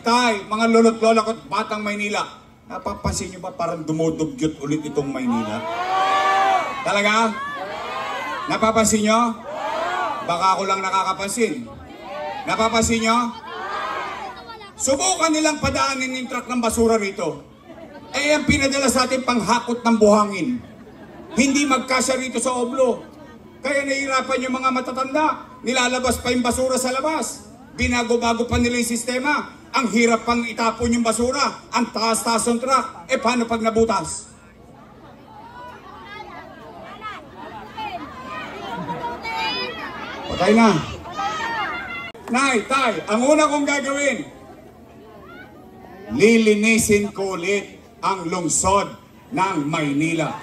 Tay, mga lolo't lola ko, batang Maynila, napapansin nyo ba parang dumudugyot ulit itong Maynila? Talaga? Napapansin nyo? Baka ako lang nakakapansin. Napapansin nyo? Subukan nilang padaanin yung truck ng basura rito. Eh, ang pinadala sa atin panghakot ng buhangin. Hindi magkasya rito sa oblo. Kaya nahihirapan yung mga matatanda. Nilalabas pa yung basura sa labas. Binago-bago pa nila yung sistema. Ang hirap pang itapon yung basura. Ang taas-taas ng truck. Eh, paano pag nabutas? Patay na. Nay, tay, ang una kong gagawin, lilinisin ko ulit ang lungsod ng Maynila.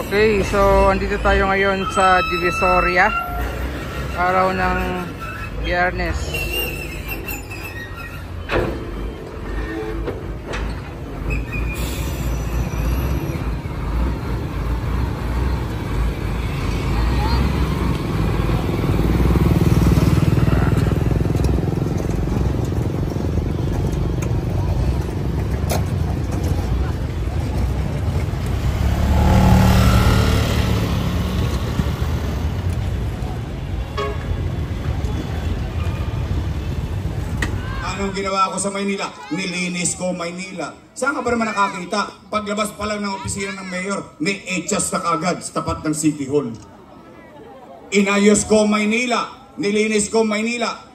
Okay, so andito tayo ngayon sa Divisoria, araw ng Biyernes. Anong ginawa ko sa Maynila? Nilinis ko Maynila. Saan ka ba naman nakakita? Paglabas pa lang ng opisina ng mayor, may echas na kagad sa tapat ng City Hall. Inayos ko Maynila. Nilinis ko Maynila.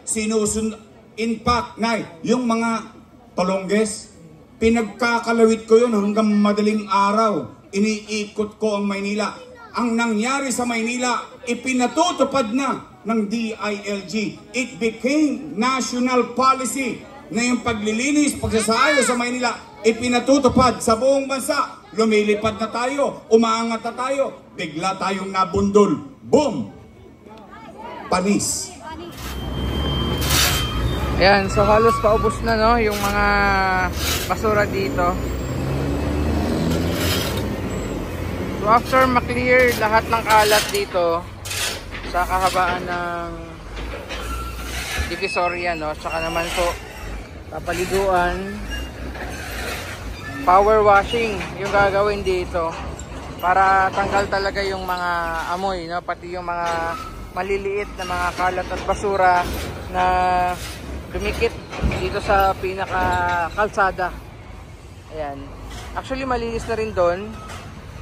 In fact, Nay, yung mga tolongges, pinagkakalawit ko yun hanggang madaling araw. Iniikot ko ang Maynila. Ang nangyari sa Maynila, ipinatutupad na ng DILG. It became national policy na yung paglilinis, pagsasaayos sa Maynila, ipinatutupad sa buong bansa. Lumilipad na tayo, umaangat na tayo, bigla tayong nabundol. Boom! Panis. Ayan, so halos paubos na, no, yung mga basura dito. So after maklear lahat ng kalat dito sa kahabaan ng Divisoria, no, tsaka naman po papaliguan, power washing yung gagawin dito para tanggal talaga yung mga amoy, no, pati yung mga maliliit na mga kalat at basura na dumikit dito sa pinaka kalsada. Ayan, actually malinis na rin doon.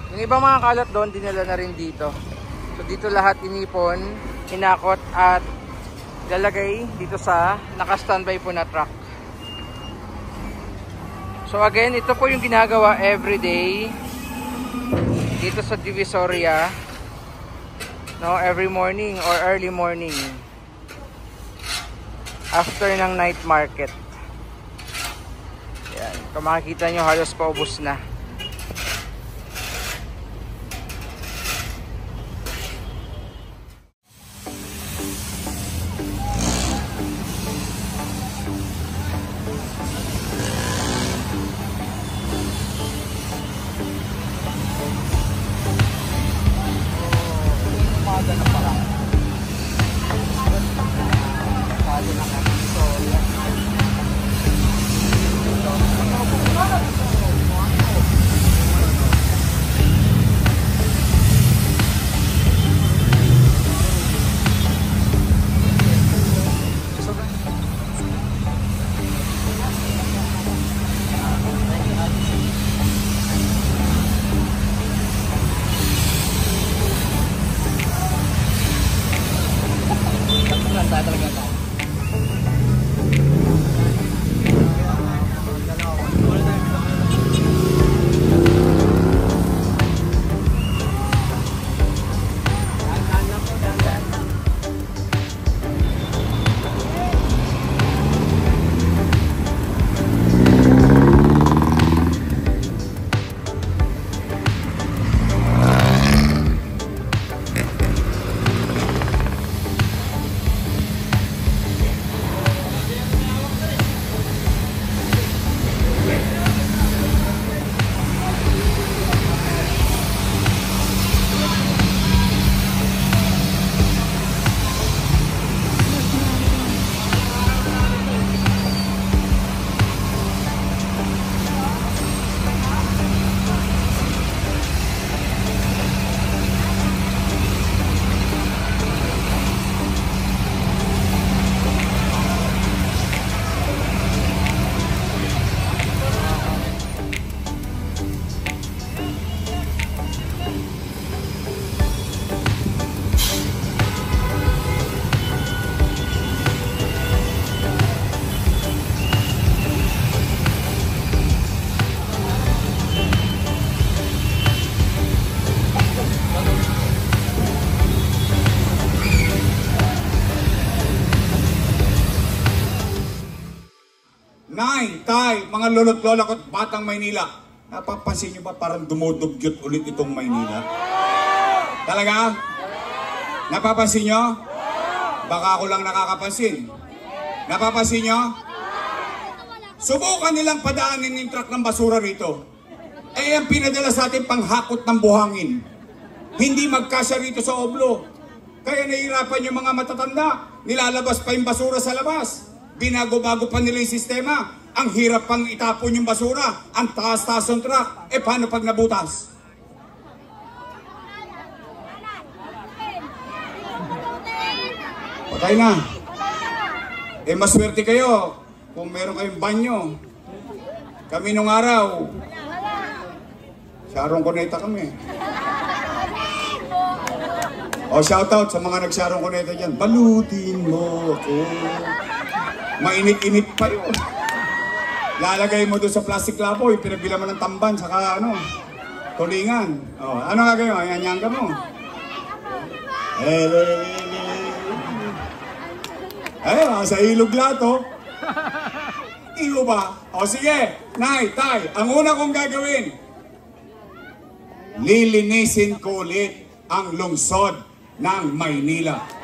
Yung ibang mga kalat doon dinala na rin dito. So dito lahat inipon, hinakot at lalagay dito sa naka-standby po na truck. So again, ito po yung ginagawa everyday dito sa Divisoria, no, every morning or early morning after ng night market. Yan, kung makikita nyo halos paubos na. Nay, tay, mga lolo't lola ko at batang Maynila, napapansin nyo ba parang dumudugyot ulit itong Maynila? Talaga? Napapansin nyo? Baka ako lang nakakapansin. Napapansin nyo? Subukan nilang padaanin yung truck ng basura rito. Eh, ang pinadala sa atin panghakot ng buhangin. Hindi magkasya rito sa oblo. Kaya nahihirapan yung mga matatanda. Nilalabas pa yung basura sa labas. Binago-bago pa nila yung sistema. Ang hirap pang itapon yung basura. Ang taas-taas ng truck. Eh, paano pag nabutas? Patay na. Eh, maswerte kayo kung meron kayong banyo. Kami nung araw, Sharon Cuneta kami. O, shoutout sa mga nag-Sharon Cuneta dyan. Balutin mo ako. Mainit-init pa yun. Lalagay mo doon sa plastic lapo, pinabila mo ng tamban, saka tulingan. O, ano gagawin mo? Anyanga mo. Ay, sa ilog lato. Iyo ba? O sige, nay, tay, ang una kong gagawin, lilinisin ko ulit ang lungsod ng Maynila.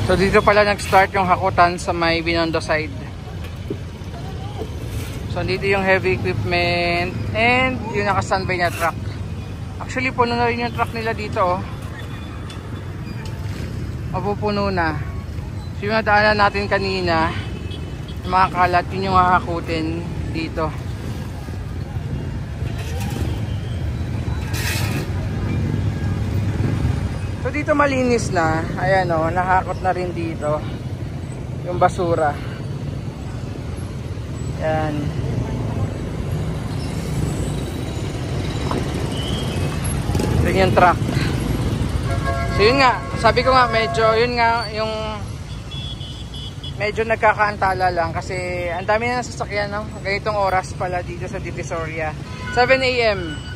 So dito pala nag-start yung hakutan sa may Binondo side. So dito yung heavy equipment and yung naka-standby na truck. Actually puno na rin yung truck nila dito oh. Mapupuno na. So yung nadaanan natin kanina, yung mga kalat, yun yung hahakutin dito. So dito malinis na. Ayan o, nahakot na rin dito yung basura. Ayan. Ito yung truck. So yun nga, sabi ko nga medyo, yun nga yung medyo nagkakaantala lang kasi ang dami na sasakyan no? Ganitong oras pala dito sa Divisoria. 7 AM.